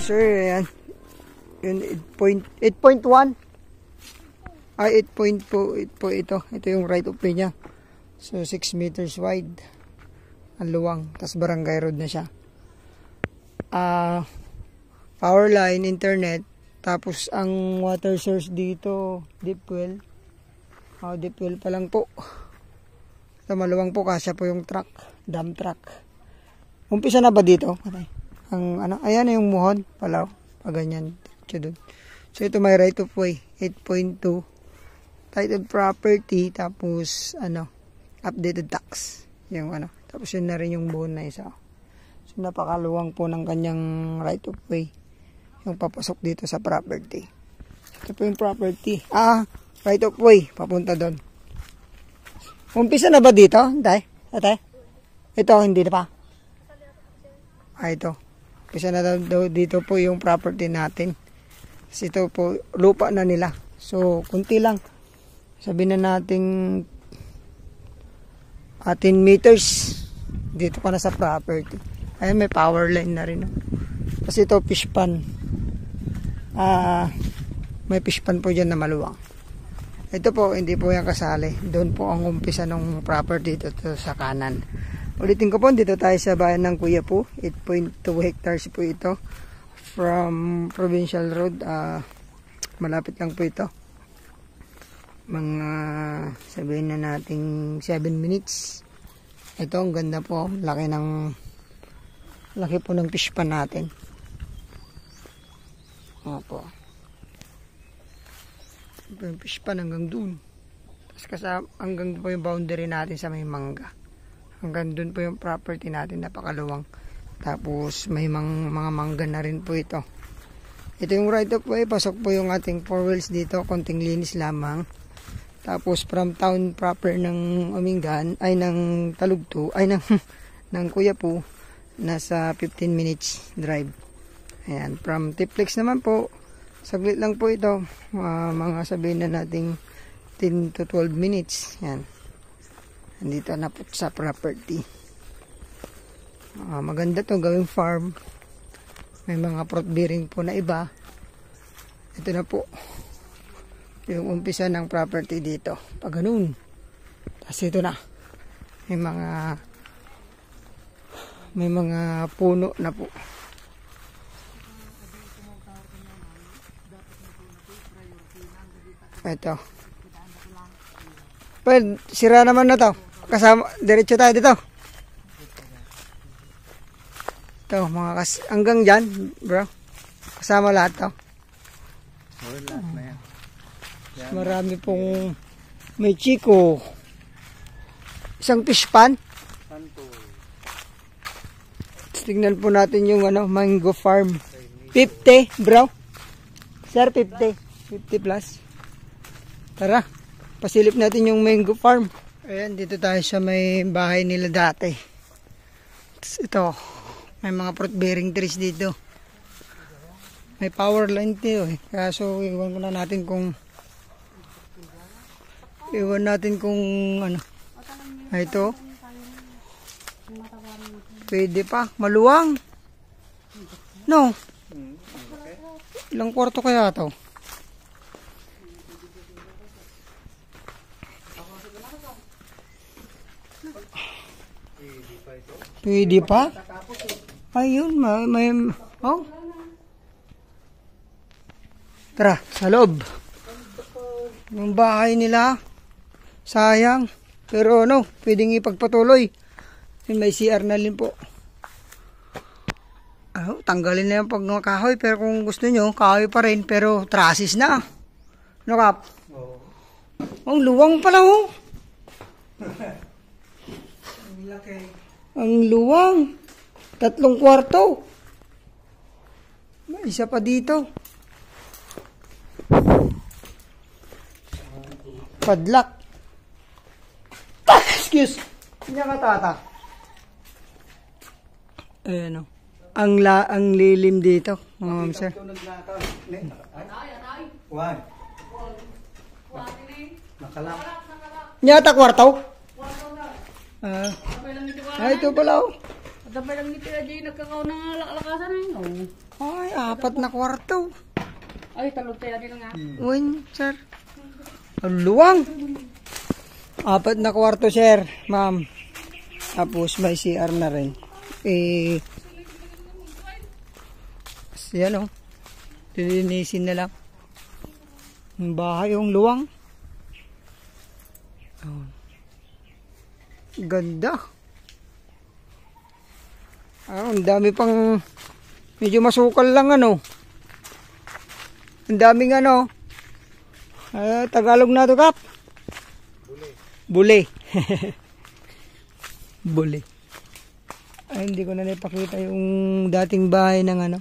sir, ayan. Yun, 8.1. Ay, 8 po ito. Ito yung right of way niya. So, 6 meters wide. Ang luwang. Tapos barangay road na siya. Power line, internet. Tapos, ang water source dito, deep well. Deep well pa lang po. So, maluwang po. Kasya po yung truck. Dump truck. Umpisa na ba dito? Ang ano, ayan yung muhon. Palaw. Paganyan. So, ito may right of way. 8.2. Title property. Tapos, updated tax. Yung Tapos yun na rin yung buon na isa. So napakaluwang po ng kanyang right of way. Yung papasok dito sa property. Ito po yung property. Right of way. Papunta doon. Umpisa na ba dito? Tay? Ate? Ito, hindi na pa. Ito. Umpisa na daw dito po yung property natin. Kasi ito po, lupa na nila. So, kunti lang. Sabihin na natin 10 meters dito pa na sa property. Ayan, may power line na rin. Kasi ito fish pan. May fish pan po dyan na maluwang. Ito po, hindi po yan kasali. Doon po ang umpisa ng property dito sa kanan. Ulitin ko po, dito tayo sa bayan ng Kuya po. 8.2 hectares po ito. From Provincial Road. Malapit lang po ito. Mga sabihin na nating 7 minutes. Ito ang ganda po, laki po ng fish pan natin. Opo. Ito yung fish pan hanggang dun. Tapos kasama hanggang po yung boundary natin sa may mangga. Hanggang dun po yung property natin, napakaluwang. Tapos may mga mangga na rin po ito. Ito yung right of way, pasok po yung ating 4 wheels dito, konting linis lamang. Tapos from town proper ng Umingan, ay ng Talugto, ay ng Kuya po, nasa 15 minutes drive. Ayan, from Tiplex naman po, saglit lang po ito, mga sabihin na nating 10 to 12 minutes. Ayan, nandito na po sa property. Maganda to gawing farm. May mga fruit bearing po na iba. Ito na po yung umpisa ng property dito. Pag ganun. Tapos ito na. May mga puno na po. Ito. Well, sira naman na to. Kasama, diretso tayo dito. Ito, hanggang dyan, bro. Kasama lahat to. Lahat na yan. Marami pong may chiko. Isang fish pan. Tingnan po natin yung mango farm. 50, bro. Sir, 50. 50 plus. Tara, pasilip natin yung mango farm. Ayan, dito tayo sa may bahay nila dati. Ito, may mga fruit bearing trees dito. May power line dito eh. Kaso iwan muna natin kung ito. Pwede pa, maluwang. No. Ilang kwarto kaya to? Pwede pa? Ayun, may tara, sa loob. Yung bahay nila. Sayang. Pero pwedeng ipagpatuloy. May CR na rin po. Tanggalin na yung pagmakahoy. Pero kung gusto nyo, kahoy pa rin. Pero trusses na. Kap? Oo. Ang luwang pala Ang laki. Ang luwang. 3 kwarto. May isa pa dito. Padlock. Excuse. Hindi ka tata. Ayan ang lilim dito, mga sir. Nyata kwarto? Ito pala At ang palang nito na dyan, nagkakaw ng lakasan na yun. Ay, 4 na kwarto. Ay, talog tayo din nga. Uy, sir. Ang luwang. 4 na kwarto, sir, ma'am. Tapos may CR na rin. Yan o. Lilinisin na lang. Yung bahay, yung luwang. Oh. Ganda. Ang dami pang medyo masukal lang ano. Ang daming ano. Tagalog na to, Kap. Bule. Bule. Ay, hindi ko na naipakita yung dating bahay ng ano.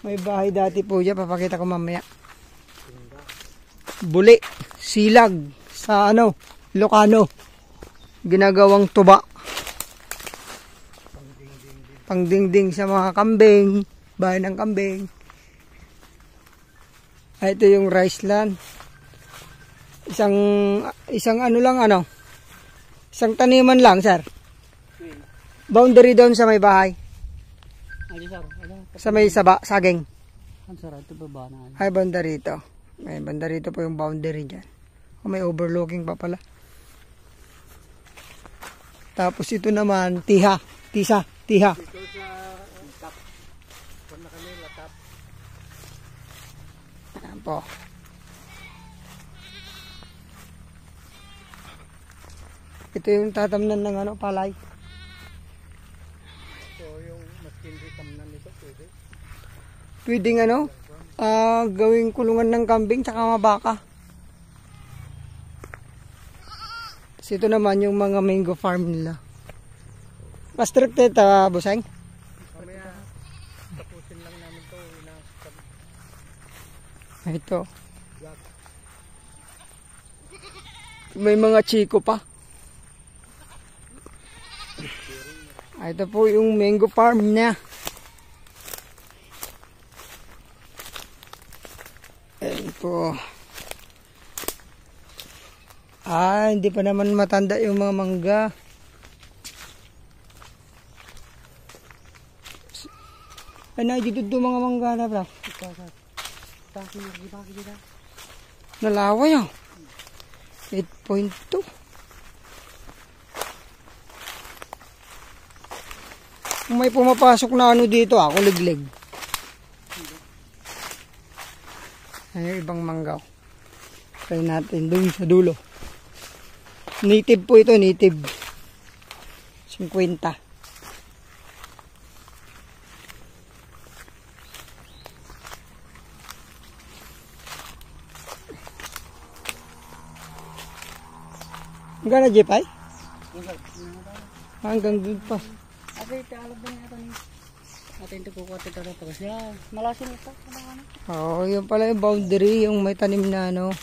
May bahay dati po dyan. Papakita ko mamaya. Bule. Silag. Sa ano. Ilocano. Ginagawang tuba. Pangdingding sa mga kambing. Bahay ng kambing. Ay, ito yung rice land. Isang ano lang ano. Isang taniman lang, sir. Boundary doon sa may bahay. Sa may saging. Ay, banda rito. May banda rito po yung boundary dyan. May overlooking pa pala. Tapos ito naman, tiha. Ayan po. Ito yung tatamnan ng ano, palay. So yung mas tamnan nito pwede? Pwedeng ano, gawing kulungan ng kambing tsaka mga baka. Tapos ito naman yung mga mango farm nila. Restricted, Buseng? Mamaya tapusin lang namin to. Ito. May mga chiko pa. Ito po yung mango farm niya. Ayan po. Hindi pa naman matanda yung mga mangga. Ano, dito mga mangga na, bro. Nalaway, oh. 8.2. Kung may pumapasok na ano dito, ako liglig. Ay, ibang manggaw. Try natin doon sa dulo. Native po ito, native. 50. Hanggang na, Jepay? Hanggang doon pa. Ate, alam ba niya ito ni? Atin ito po ito tapos niya. Malasin ito. Oo, yun pala yung boundary, yung may tanim na ano.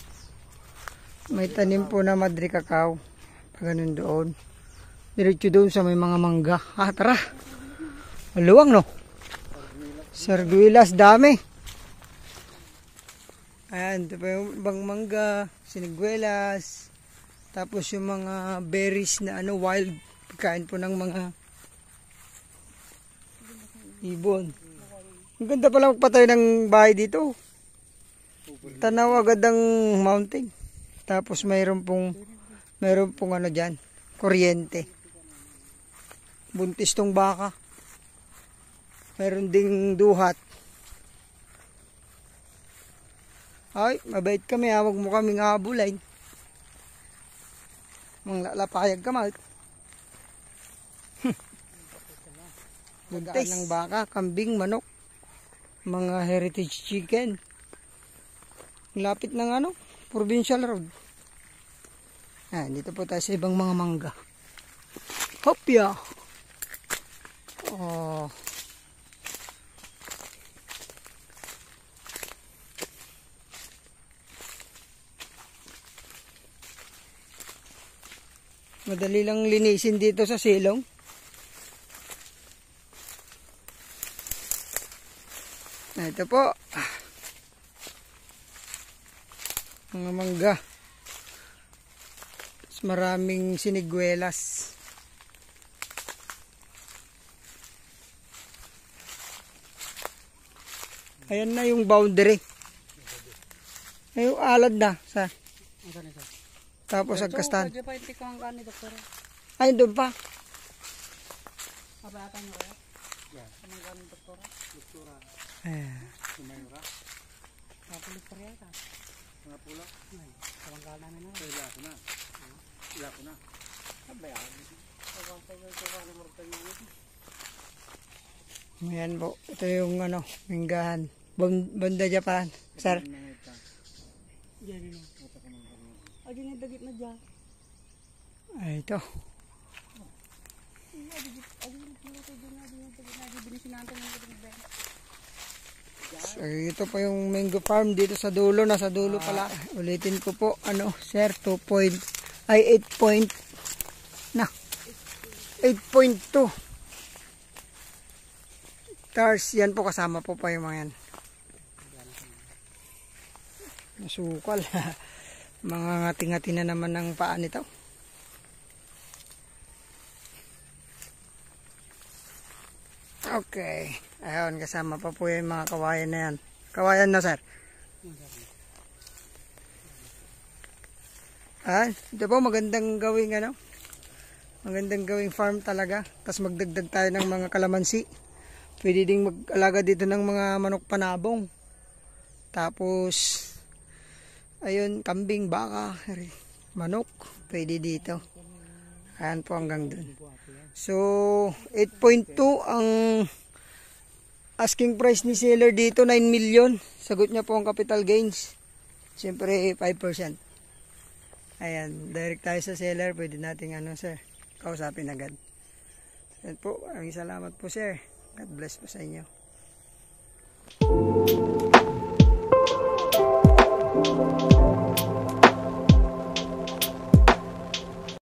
May tanim po na Madre Cacao. Ganun doon. Diretso doon sa may mga mangga. Tara. Maluwang, no? Sarduilas, dami. Ayan, ito pa yung ibang mangga, siniguelas. Tapos yung mga berries na ano, wild. Pagkain po ng mga ibon. Ang ganda pala magpatay ng bahay dito. Tanaw agad ang mountain. Tapos mayroon pong ano dyan, kuryente. Buntis tong baka. Mayroon ding duhat. Ay, mabait kami, huwag mo kaming habulin. Lapayag ka, Maut. Buntis ng baka, kambing, manok, mga heritage chicken. Lapit ng ano, provincial road. Dito po tayo sa ibang mga mangga. Hopya! Oh. Madali lang linisin dito sa silong. Ito po. Mga mangga. Maraming siniguelas. Ayan na yung boundary. Ay, yung alad na, sir. Ang ganito. Tapos agkastan. Pwede pa itik ang kan ni doktor. Ay, doon pa. Abatan nyo kaya? Yeah. Kamang kan ni doktor. Doktora. Ayan. Sumayura. Kapulis pa rin ka. Mga pula? Ay, kamang kan namin na. Ila ko na. Ila ko na. Abayan. Ayan po. Ito yung ano, minggahan. Banda Japan. Sir. Diyan yun. Ay, din yung dagit na dyan. Ay, ito. So, ito po yung mango farm dito sa dulo. Nasa dulo pala. Ulitin ko po. Ano, sir, 8.2 hectares. Yan po, kasama po pa yung mga yan. Nasukal. Mga ngati-ngati na naman ng paa nito. Okay. Ayun, kasama pa po yung mga kawayan na yan. Kawayan na, sir. Ito po, magandang gawing ano. Magandang gawing farm talaga. Tapos magdagdag tayo ng mga kalamansi. Pwede ding mag-alaga dito ng mga manok panabong. Tapos, ayun, kambing, baka, manok. Pwede dito. Ayan po hanggang dun. So, 8.2 ang asking price ni seller dito, 9 million. Sagot niya po ang capital gains. Siyempre, 5%. Ayan, direct tayo sa seller. Pwede nating ano, sir, kausapin agad. Ayan po, maraming salamat po, sir. God bless po sa inyo.